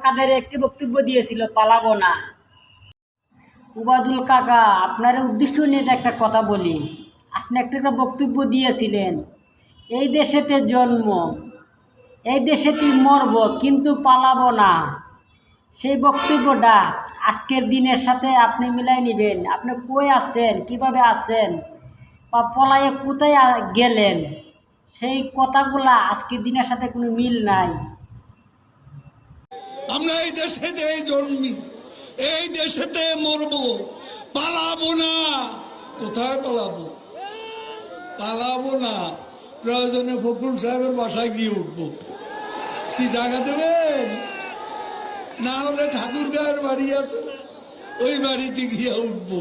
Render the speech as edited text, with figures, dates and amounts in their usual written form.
কাদের একটি বক্তব্য দিয়েছিল, পালাবো না। উবাদুল কাকা, আপনার উদ্দেশ্য নিয়ে একটা কথা বলি। আপনি একটা বক্তব্য দিয়েছিলেন, এই দেশেতে জন্ম, এই দেশেতেই মরব, কিন্তু পালাবো না। সেই বক্তব্যটা আজকের দিনের সাথে আপনি মিলাই নেবেন। আপনি কই আছেন, কিভাবে আছেন, বা পলায়ে কোথায় গেলেন, সেই কথাগুলা আজকের দিনের সাথে কোনো মিল নাই। আমরা এই দেশেতে জন্মি, এই দেশেতে মরব, পালাবো না। কোথায় পালাবো? পালাবো না। প্রয়োজনে ফখরুল সাহেবের বাসায় গিয়ে উঠবো। কি জায়গা দেবেন? না হলে ঠাকুর গায়ের বাড়ি আছে, ওই বাড়িতে গিয়ে উঠবো।